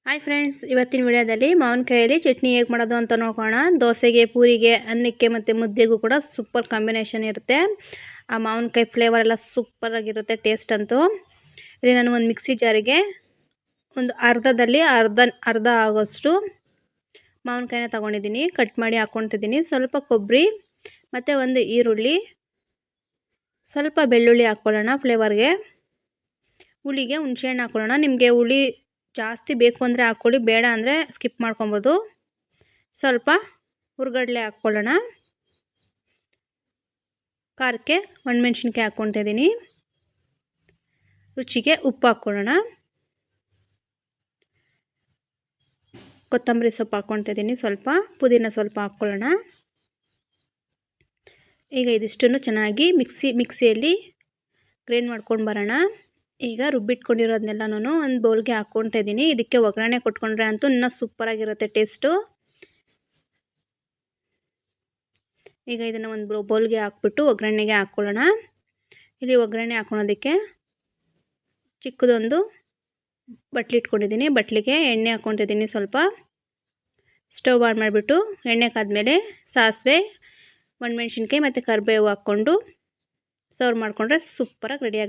Hi friends, ಇವತ್ತಿನ ವಿಡಿಯೋದಲ್ಲಿ ಮಾವಿನಕಾಯಲ್ಲಿ ಚಟ್ನಿ ಹೇಗೆ ಮಾಡೋದು ಅಂತ ನೋಡೋಣ. ದೋಸೆಗೆ, ಪೂರಿಗೆ, ಅನ್ನಕ್ಕೆ ಮತ್ತು ಮುದ್ದೆಗೂ ಕೂಡ ಸೂಪರ್ ಕಾಂಬಿನೇಷನ್ ಇರುತ್ತೆ. ಆ ಮಾವಿನಕಾಯಿ ಫ್ಲೇವರ್ ಎಲ್ಲ ಸೂಪರಾಗಿರುತ್ತೆ, ಟೇಸ್ಟ್ ಅಂತೂ. ಇಲ್ಲಿ ನಾನು ಒಂದು ಮಿಕ್ಸಿ ಜಾರಿಗೆ ಒಂದು ಅರ್ಧ ಆಗೋಷ್ಟು ಮಾವಿನಕಾಯಿನ ತೊಗೊಂಡಿದ್ದೀನಿ. ಕಟ್ ಮಾಡಿ ಹಾಕ್ಕೊತಿದ್ದೀನಿ. ಸ್ವಲ್ಪ ಕೊಬ್ಬರಿ ಮತ್ತು ಒಂದು ಈರುಳ್ಳಿ, ಸ್ವಲ್ಪ ಬೆಳ್ಳುಳ್ಳಿ ಹಾಕ್ಕೊಳ್ಳೋಣ ಫ್ಲೇವರ್ಗೆ. ಹುಳಿಗೆ ಹುಣಸೆಹಣ್ಣು ಹಾಕ್ಕೊಳ್ಳೋಣ. ನಿಮಗೆ ಹುಳಿ ಜಾಸ್ತಿ ಬೇಕು ಅಂದರೆ ಹಾಕ್ಕೊಳ್ಳಿ, ಬೇಡ ಅಂದರೆ ಸ್ಕಿಪ್ ಮಾಡ್ಕೊಬೋದು. ಸ್ವಲ್ಪ ಹುರ್ಗಡ್ಲೆ ಹಾಕ್ಕೊಳ್ಳೋಣ. ಖಾರಕ್ಕೆ ಒಣಮೆಣ್ಸಿನ್ಕಾಯಿ ಹಾಕ್ಕೊತಾ ಇದ್ದೀನಿ. ರುಚಿಗೆ ಉಪ್ಪು ಹಾಕ್ಕೊಳ್ಳೋಣ. ಕೊತ್ತಂಬರಿ ಸೊಪ್ಪು ಹಾಕ್ಕೊತಾ ಇದ್ದೀನಿ. ಸ್ವಲ್ಪ ಪುದೀನ ಸ್ವಲ್ಪ ಹಾಕ್ಕೊಳ್ಳೋಣ. ಈಗ ಇದಿಷ್ಟನ್ನು ಚೆನ್ನಾಗಿ ಮಿಕ್ಸಿಯಲ್ಲಿ ಗ್ರೈಂಡ್ ಮಾಡ್ಕೊಂಡು ಬರೋಣ. ಈಗ ರುಬ್ಬಿಟ್ಕೊಂಡಿರೋದನ್ನೆಲ್ಲನೂ ಒಂದು ಬೌಲ್ಗೆ ಹಾಕ್ಕೊತಾ ಇದ್ದೀನಿ. ಇದಕ್ಕೆ ಒಗ್ಗರಣೆ ಕೊಟ್ಕೊಂಡ್ರೆ ಅಂತೂ ಇನ್ನೂ ಸೂಪರಾಗಿರುತ್ತೆ ಟೇಸ್ಟು. ಈಗ ಇದನ್ನು ಒಂದು ಬೌಲ್ಗೆ ಹಾಕ್ಬಿಟ್ಟು ಒಗ್ಗರಣೆಗೆ ಹಾಕ್ಕೊಳ್ಳೋಣ. ಇಲ್ಲಿ ಒಗ್ಗರಣೆ ಹಾಕ್ಕೊಳೋದಕ್ಕೆ ಚಿಕ್ಕದೊಂದು ಬಟ್ಲು ಇಟ್ಕೊಂಡಿದ್ದೀನಿ. ಬಟ್ಲಿಗೆ ಎಣ್ಣೆ ಹಾಕ್ಕೊತಾ ಇದ್ದೀನಿ. ಸ್ವಲ್ಪ ಸ್ಟವ್ ಆನ್ ಮಾಡಿಬಿಟ್ಟು ಎಣ್ಣೆ ಕಾದ್ಮೇಲೆ ಸಾಸಿವೆ, ಒಣಮೆಣ್ಸಿನ್ಕಾಯಿ ಮತ್ತು ಕರಿಬೇವು ಹಾಕ್ಕೊಂಡು ಸರ್ವ್ ಮಾಡಿಕೊಂಡ್ರೆ ಸೂಪರಾಗಿ ರೆಡಿ